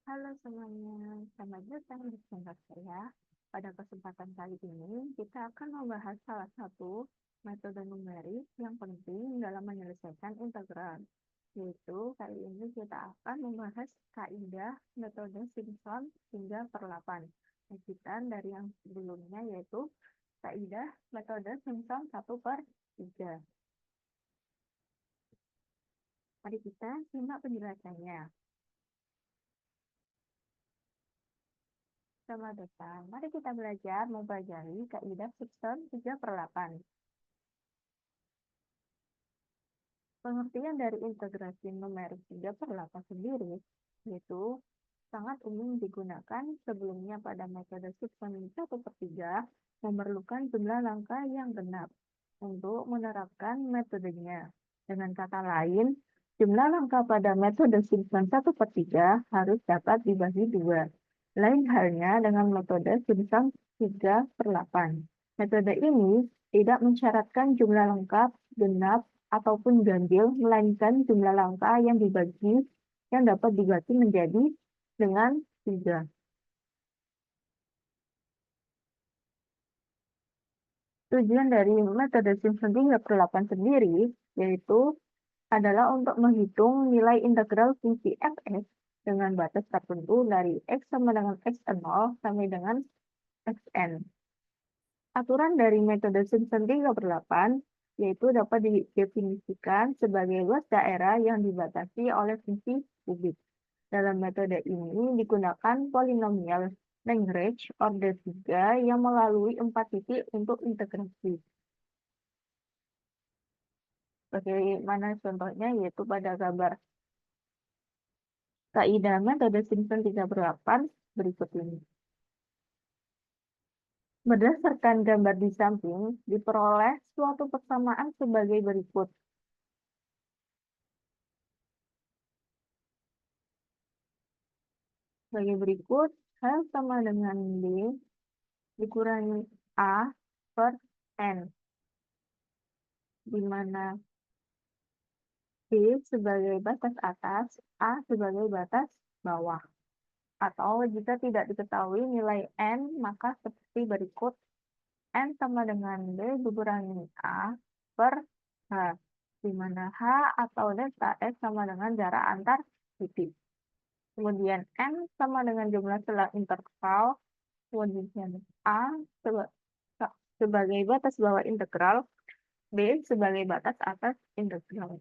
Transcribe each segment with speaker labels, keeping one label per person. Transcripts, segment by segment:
Speaker 1: Halo semuanya, selamat datang di channel saya. Pada kesempatan kali ini, kita akan membahas salah satu metode numerik yang penting dalam menyelesaikan integral. Yaitu, kali ini kita akan membahas kaidah metode Simpson 3/8. Lanjutan dari yang sebelumnya, yaitu kaidah metode Simpson 1/3. Mari kita simak penjelasannya. Selamat datang. Mari kita belajar mempelajari kaidah Simpson 3/8. Pengertian dari integrasi numerik 3/8 sendiri, yaitu sangat umum digunakan sebelumnya pada metode Simpson 1/3 memerlukan jumlah langkah yang genap untuk menerapkan metodenya. Dengan kata lain, jumlah langkah pada metode Simpson 1/3 harus dapat dibagi dua. Lain halnya dengan metode Simpson 3/8. Metode ini tidak mensyaratkan jumlah lengkap, genap, ataupun ganjil, melainkan jumlah langkah yang dapat dibagi menjadi dengan 3. Tujuan dari metode Simpson 3/8 sendiri yaitu adalah untuk menghitung nilai integral fungsi fx dengan batas tertentu dari x sama dengan x0 sampai dengan xn. Aturan dari metode Simpson 3/8 yaitu dapat didefinisikan sebagai luas daerah yang dibatasi oleh fungsi kubik. Dalam metode ini digunakan polinomial Lagrange order 3 yang melalui 4 titik untuk integrasi. Bagaimana contohnya, yaitu pada gambar kaidah metode Simpson 3/8 berikut ini. Berdasarkan gambar di samping, diperoleh suatu persamaan sebagai berikut. Sebagai berikut, H sama dengan B dikurangi A per N, di mana B sebagai batas atas, A sebagai batas bawah. Atau jika tidak diketahui nilai N, maka seperti berikut. N sama dengan B dikurangi A per H, di mana H atau delta S sama dengan jarak antar titik. Kemudian N sama dengan jumlah selang interval, kemudian A sebagai batas bawah integral, B sebagai batas atas integral.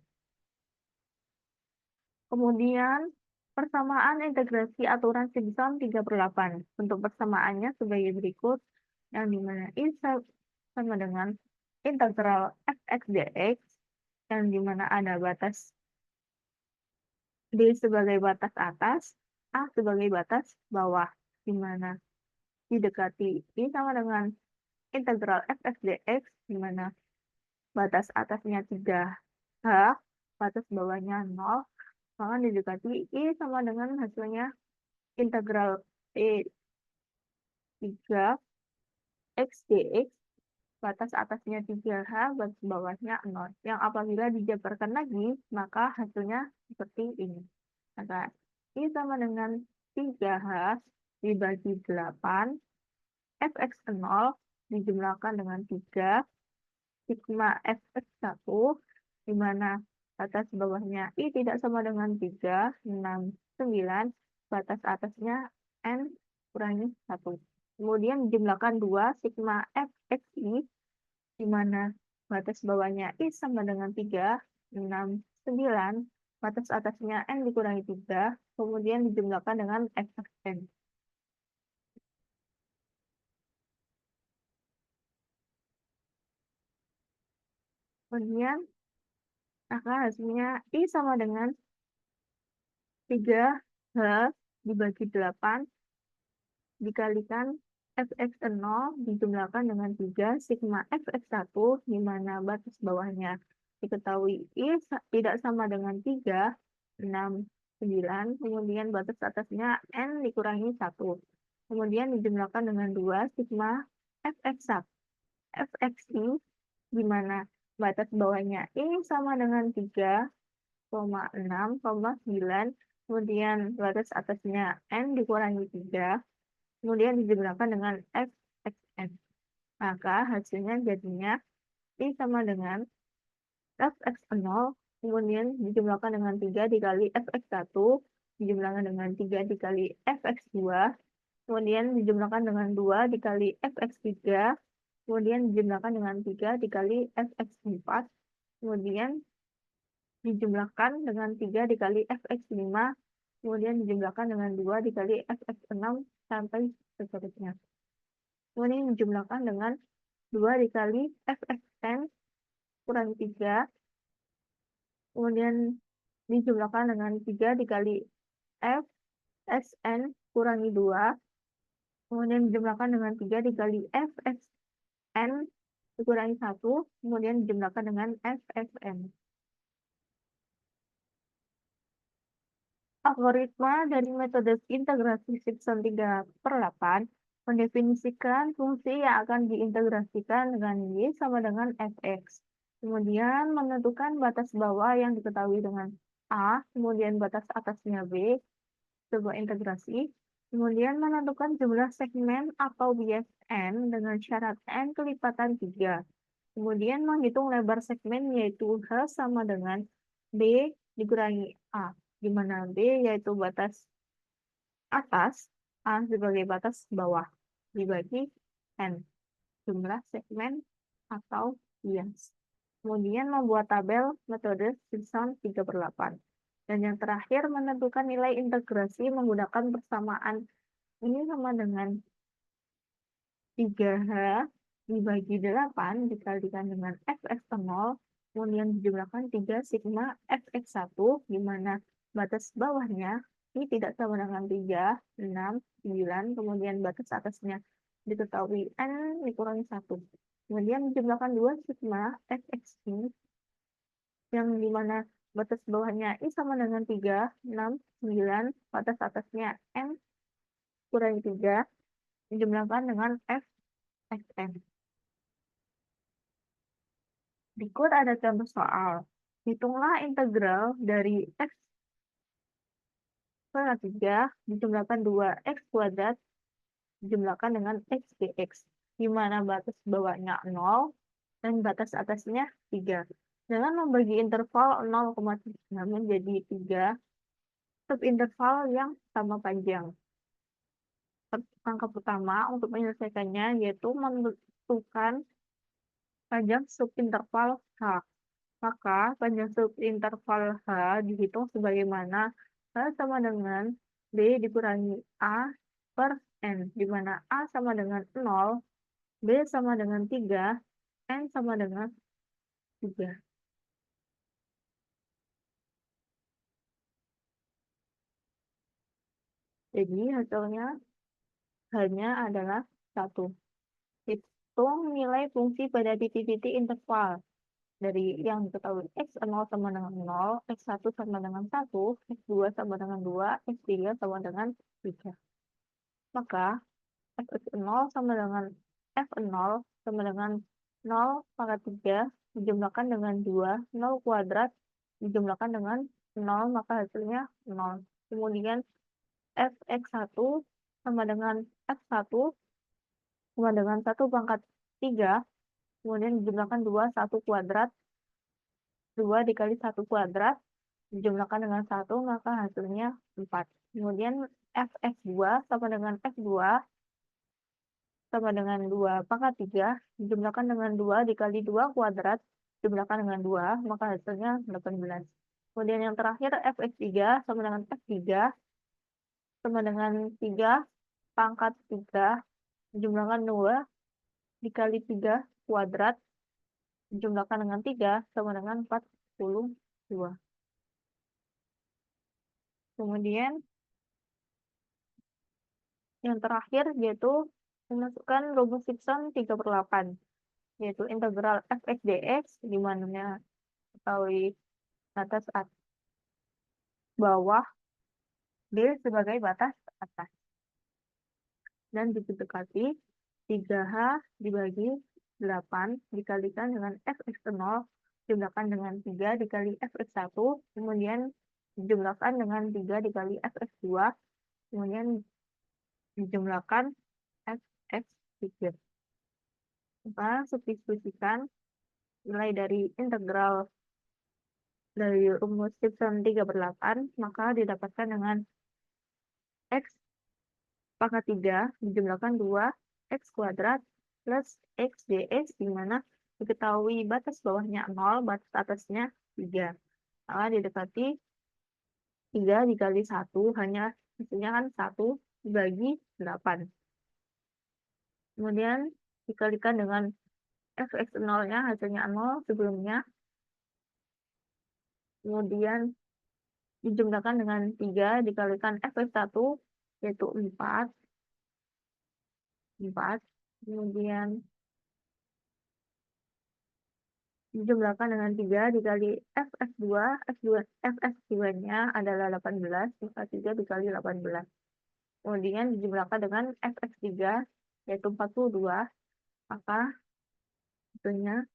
Speaker 1: Kemudian persamaan integrasi aturan Simpson 3/8. Bentuk persamaannya sebagai berikut, yang dimana I sama dengan integral fx dx, yang dimana ada batas D sebagai batas atas, A sebagai batas bawah, dimana didekati I sama dengan integral fx dx, dimana batas atasnya 3H, batas bawahnya 0, maka didekati I sama dengan hasilnya integral E3 x dx, batas atasnya 3H, batas bawahnya 0. Yang apabila dijabarkan lagi, maka hasilnya seperti ini. Maka I sama dengan 3H dibagi 8, fx0 dijumlahkan dengan 3, sigma fx1, di mana batas bawahnya I tidak sama dengan 3, 6, 9, batas atasnya N kurangi 1. Kemudian dijumlahkan 2, sigma fxi, di mana batas bawahnya I sama dengan 3, 6, 9, batas atasnya N dikurangi 3, kemudian dijumlahkan dengan fxn. Kemudian, maka hasilnya I sama dengan 3H dibagi 8 dikalikan fx0 dijumlahkan dengan 3 sigma fx1, di mana batas bawahnya diketahui I tidak sama dengan 3, 6, 9, kemudian batas atasnya N dikurangi 1. Kemudian dijumlahkan dengan 2 sigma fx1, fxi, di mana batas bawahnya I sama dengan 3, 6, 9, kemudian batas atasnya N dikurangi 3, kemudian dijumlahkan dengan F X N. Maka hasilnya jadinya I sama dengan Fx0, kemudian dijumlahkan dengan 3 dikali Fx1, dijumlahkan dengan 3 dikali Fx2, kemudian dijumlahkan dengan 2 dikali Fx3, kemudian dijumlahkan dengan 3 dikali Fx4, kemudian dijumlahkan dengan 3 dikali Fx5, kemudian dijumlahkan dengan 2 dikali Fx6, sampai seterusnya. Kemudian dijumlahkan dengan 2 dikali Fxn kurang 3, kemudian dijumlahkan dengan 3 dikali Fsn kurangi 2, kemudian dijumlahkan dengan 3 dikali Fxn dikurangi 1, kemudian dijumlahkan dengan Fxn. Algoritma dari metode integrasi Simpson 3/8 mendefinisikan fungsi yang akan diintegrasikan dengan Y sama dengan Fx. Kemudian menentukan batas bawah yang diketahui dengan A, kemudian batas atasnya B, sebuah integrasi. Kemudian menentukan jumlah segmen atau bias N dengan syarat N kelipatan 3. Kemudian menghitung lebar segmen yaitu H sama dengan B dikurangi A, di mana B yaitu batas atas, A sebagai batas bawah, dibagi N, jumlah segmen atau bias. Kemudian membuat tabel metode Simpson 3/8. Dan yang terakhir menentukan nilai integrasi menggunakan persamaan ini sama dengan 3H dibagi 8 dikalikan dengan Fx0, kemudian dijumlahkan 3 sigma Fx1, di mana batas bawahnya ini tidak sama dengan 3, 6, 9, kemudian batas atasnya diketahui N dikurangi 1. Kemudian dijumlahkan 2 sigma Fx ini, yang dimana batas bawahnya I sama dengan 3, 6, 9, batas atasnya N kurangi 3, dijumlahkan dengan Fxn. Berikut ada contoh soal. Hitunglah integral dari X kuadrat 3 dijumlahkan 2X kuadrat dijumlahkan dengan X dx, di mana batas bawahnya 0 dan batas atasnya 3. Dengan membagi interval 0,3 menjadi 3 subinterval yang sama panjang. Langkah pertama untuk menyelesaikannya yaitu menentukan panjang subinterval H. Maka panjang subinterval H dihitung sebagaimana H sama dengan B dikurangi A per N, di mana A sama dengan 0, B sama dengan 3, N sama dengan 3. Jadi hasilnya hanya adalah 1. Hitung nilai fungsi pada titik-titik interval. Dari yang diketahui X0 sama dengan 0, X1 sama dengan 1, X2 sama dengan 2, X3 sama dengan 3. Maka Fx0 sama dengan F0 sama dengan 0 pangkat 3 dijumlahkan dengan 2, 0 kuadrat dijumlahkan dengan 0, maka hasilnya 0. Kemudian Fx1 sama dengan F1 sama dengan 1 pangkat 3, kemudian dijumlahkan 2, 1 kuadrat, 2 dikali 1 kuadrat, dijumlahkan dengan 1, maka hasilnya 4. Kemudian Fx2 sama dengan F2 sama dengan 2 pangkat 3, dijumlahkan dengan 2 dikali 2 kuadrat, dijumlahkan dengan 2, maka hasilnya 18. Kemudian yang terakhir Fx3 sama dengan F3 sama dengan 3 pangkat 3, dijumlahkan 2 dikali 3 kuadrat, dijumlahkan dengan 3 sama dengan 42. Kemudian yang terakhir yaitu memasukkan rumus Simpson 3/8, yaitu integral Fx dx, di mana ketahui batas bawah B sebagai batas atas. Dan didekati 3H dibagi 8 dikalikan dengan Fx0 dijumlahkan dengan 3 dikali Fx1, kemudian dijumlahkan dengan 3 dikali fx2, kemudian dijumlahkan fx3. Maka substitusikan nilai dari integral dari rumus Simpson 3/8, maka didapatkan dengan x pangkat 3 dijumlahkan 2 x kuadrat plus x dx, di mana diketahui batas bawahnya 0, batas atasnya 3. Maka didekati 3 dikali 1, hanya hasilnya kan 1 dibagi 8. Kemudian dikalikan dengan fx0-nya, hasilnya 0 sebelumnya. Kemudian dijumlahkan dengan 3 dikalikan fx1, yaitu 4. Kemudian dijumlahkan dengan 3 dikali fx2, fx2-nya adalah 18, maka 3 dikali 18. Kemudian dijumlahkan dengan fx3, yaitu 42, maka hasilnya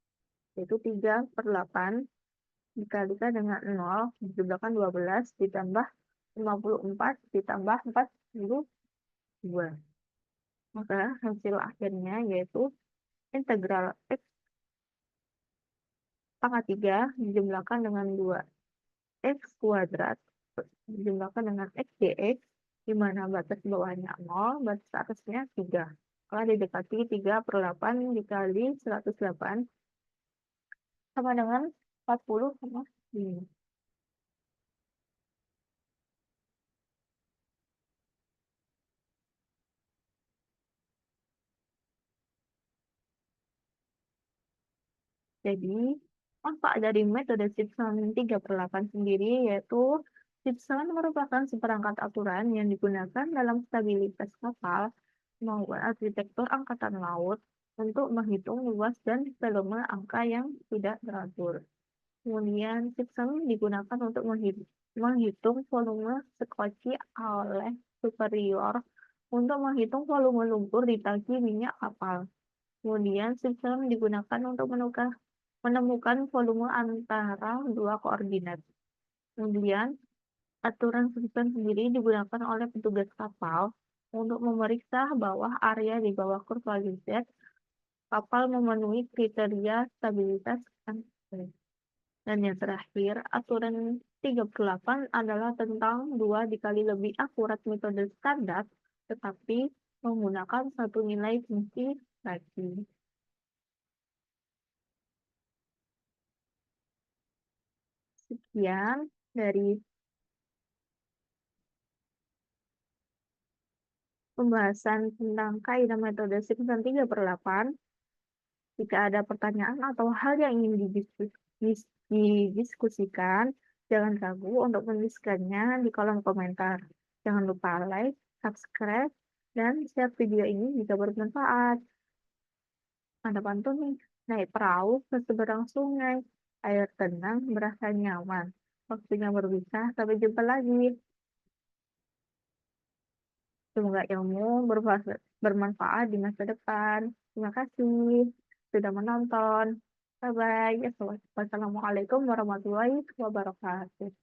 Speaker 1: yaitu 3/8 dikalikan dengan 0, dijumlahkan 12, ditambah 54, ditambah 42. Maka hasil akhirnya yaitu integral x pangkat 3 dijumlahkan dengan 2 x kuadrat dijumlahkan dengan x dx, di mana batas bawahnya 0, batas atasnya 3. Maka didekati 3/8 dikali 108 sama dengan 40,5. Jadi, manfaat dari metode Simpson 3/8 sendiri yaitu Simpson merupakan seperangkat aturan yang digunakan dalam stabilitas kapal maupun arsitektur angkatan laut untuk menghitung luas dan volume angka yang tidak teratur. Kemudian, Simpson digunakan untuk menghitung volume sekoci oleh superior untuk menghitung volume lumpur di tangki minyak kapal. Kemudian, Simpson digunakan untuk menemukan volume antara dua koordinat. Kemudian, aturan Simpson sendiri digunakan oleh petugas kapal untuk memeriksa bahwa area di bawah kurva Z kapal memenuhi kriteria stabilitas antar. Dan yang terakhir, aturan 38 adalah tentang 2 dikali lebih akurat metode standar, tetapi menggunakan satu nilai fungsi lagi. Sekian dari pembahasan tentang kaidah metode Simpson 3/8. Jika ada pertanyaan atau hal yang ingin didiskusikan, jangan ragu untuk menuliskannya di kolom komentar. Jangan lupa like, subscribe, dan share video ini jika bermanfaat. Ada pantun nih, naik perahu ke seberang sungai, air tenang berasa nyaman. Waktunya berpisah, sampai jumpa lagi. Semoga ilmu bermanfaat di masa depan. Terima kasih sudah menonton. Bye-bye. Wassalamualaikum warahmatullahi wabarakatuh.